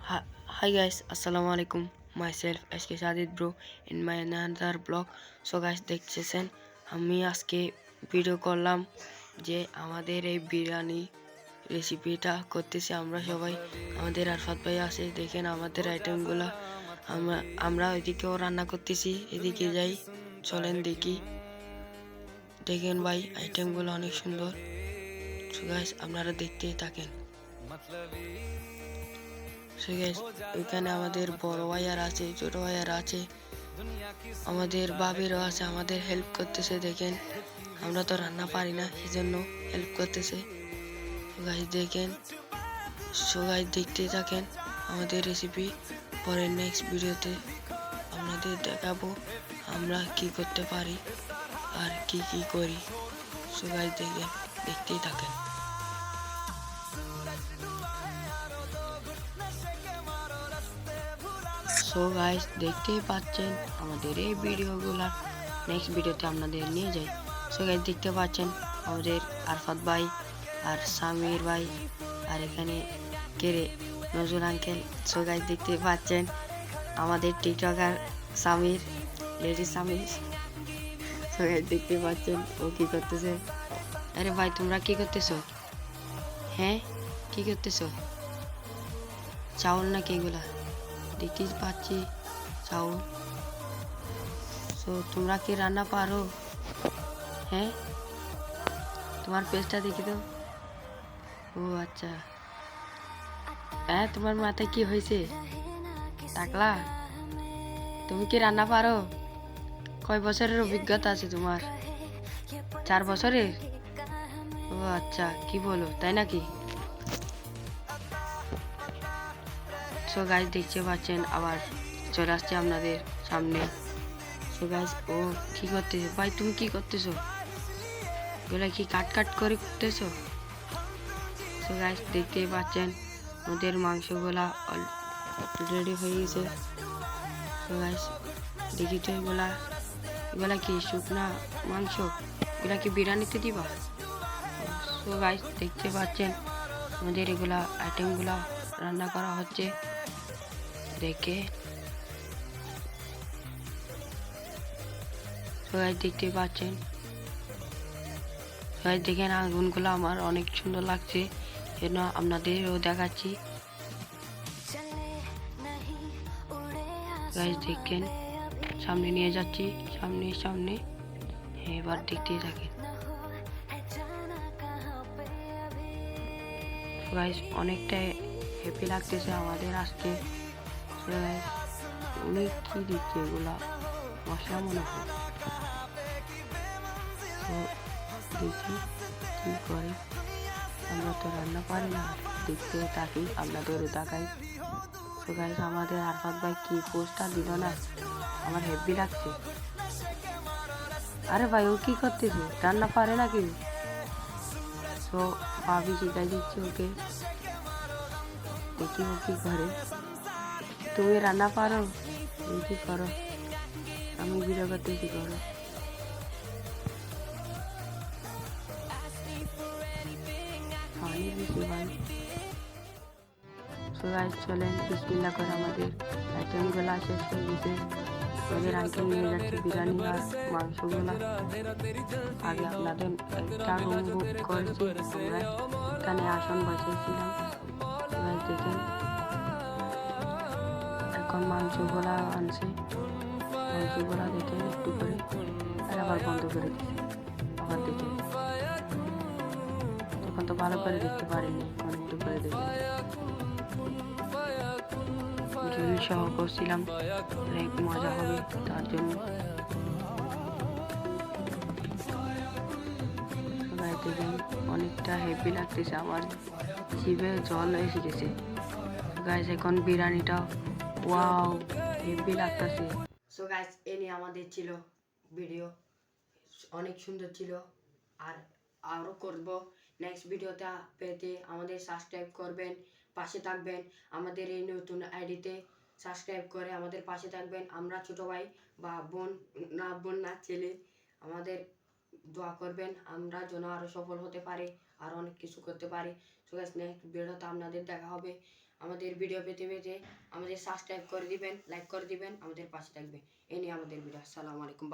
Hi guys, assalamu alaikum. Myself SK Sadid bro in my another blog. So guys দেখতেছেন আমি আজকে video করলাম যে আমাদের এই বিরিয়ানি রেসিপিটা করতেছি আমরা সবাই। আমাদের আরফাত ভাই আছে, দেখেন আমাদের আইটেমগুলো। আমরা ওইদিকেও রান্না করতেছি, এদিকে যাই, চলেন দেখি। দেখেন ভাই আইটেমগুলো অনেক সুন্দর। সো গাইস আপনারা দেখতেই থাকেন। এখানে আমাদের বড় ভাইয়ার আছে, ছোট ভাইয়ার আছে, আমাদের বাবিরও আছে, আমাদের হেল্প করতেছে। দেখেন আমরা তো রান্না পারি না, সেজন্য হেল্প করতেছে। দেখেন, দেখতেই থাকেন আমাদের রেসিপি। পরের নেক্সট ভিডিওতে আপনাদের দেখাবো আমরা কি করতে পারি আর কি কি করি। দেখেন, দেখতেই থাকেন। দেখতেই পাচ্ছেন আমাদের এই ভিডিওগুলার নেক্সট ভিডিওতে আপনাদের নিয়ে যাই। দেখতে পাচ্ছেন আমাদের আরফাত ভাই আর সামির ভাই আর এখানে কেরে নজরুল আঙ্কেল। দেখতে পাচ্ছেন আমাদের টিকটকার সামির, লেডি সামির। দেখতে পাচ্ছেন ও কি করতেছে। আরে ভাই তোমরা কি করতেছো? হ্যাঁ, কি করতেছো? চাউল নাকি এগুলা? দেখতেই পাচ্ছি চাউল। তোমরা কি রান্না পারো? হ্যাঁ, তোমার পেজটা দেখি তো। ও আচ্ছা, হ্যাঁ তোমার মাথায় কি হয়েছে? টাকলা, তুমি কি রান্না পারো? কয় বছরের অভিজ্ঞতা আছে তোমার? 4 বছরের? ও আচ্ছা, কি বলো, তাই নাকি? দেখতে পাচ্ছেন আবার চলে আসছে আপনাদের সামনে। ও কি করতেছে? ভাই তুমি কি করতেছো? এগুলা কি কাট করে করতেছো? দেখতেই পাচ্ছেন আমাদের মাংসগুলা অলরেডি হয়ে গেছে। দেখি তো এগুলা কি শুকনা মাংস? এগুলা কি বিরিয়ানিতে দিবা? দেখতে পাচ্ছেন আমাদের এগুলা আইটেমগুলা রান্না করা হচ্ছে। দেখে দেখতে পাচ্ছেন। দেখেন আগুনগুলো আমার অনেক সুন্দর লাগছে, জন্য আপনাদেরও দেখাচ্ছি। দেখেন সামনে নিয়ে যাচ্ছি, সামনে। এবার দেখতেই থাকেন। অনেকটা হ্যাপি লাগতেছে আমাদের আজকে। অনেক কি দিচ্ছে এগুলা, মশলা মনে হয়। দেখি কি করে, আমরা তো রান্না পারি না, দেখতে থাকি, আপনাদেরও দেখাই। আমাদের আরফাত ভাই কি পোস্টটা দিল না, আমার হেভি লাগছে। আরে ভাই ও কি করতেছে? রান্না পারে নাকি? ভাবি শিখাই দিচ্ছে ওকে, দেখি ও কি করে। তুমি রান্না পারো? কি করো, আমি ভিডিও করতেছি, করো। পানি দিছি ভাই। চলেন বিসমিল্লাহ করে আমাদের আইটেমগুলা শেষ হয়ে গেছে। ওদের আঙ্কেল নিয়ে যাচ্ছে বিরিয়ানি আর মাংসগুলা। আগে আপনাদের একটা রুম বুক করেছি, আমরা এখানে আসন বসেছিলাম। দেখেন এখন মাংসগুলা আনছে, মাংসগুলা দেখে একটু করে আর আবার বন্ধ করে দিচ্ছে। আবার দেখে তখন তো ভালো করে দেখতে পারিনি, এখন একটু করে দেখে গ্রিল সহ করছিলাম, অনেক মজা হবে তার জন্য। দেখেন অনেকটা হেভি লাগতেছে, আমার জিভে জল এসে গেছে। এখন বিরিয়ানিটা ওয়াও হেভি লাগতেছে। এ নিয়ে আমাদের ছিল ভিডিও, অনেক সুন্দর ছিল। আর আরও করব। নেক্সট ভিডিওটা পেতে আমাদের সাবস্ক্রাইব করবেন, পাশে থাকবেন। আমাদের এই নতুন আইডিতে সাবস্ক্রাইব করে আমাদের পাশে থাকবেন। আমরা ছোট ভাই বা বোন না ছেলে, আমাদের দোয়া করবেন, আমরা যেন আরও সফল হতে পারি আর অনেক কিছু করতে পারি। নেক্সট ভিডিওতে আপনাদের দেখা হবে। আমাদের ভিডিও পেতে পেতে আমাদের সাবস্ক্রাইব করে দিবেন, লাইক করে দিবেন, আমাদের পাশে থাকবে। এই নিয়ে আমাদের ভিডিও। আসসালামু আলাইকুম।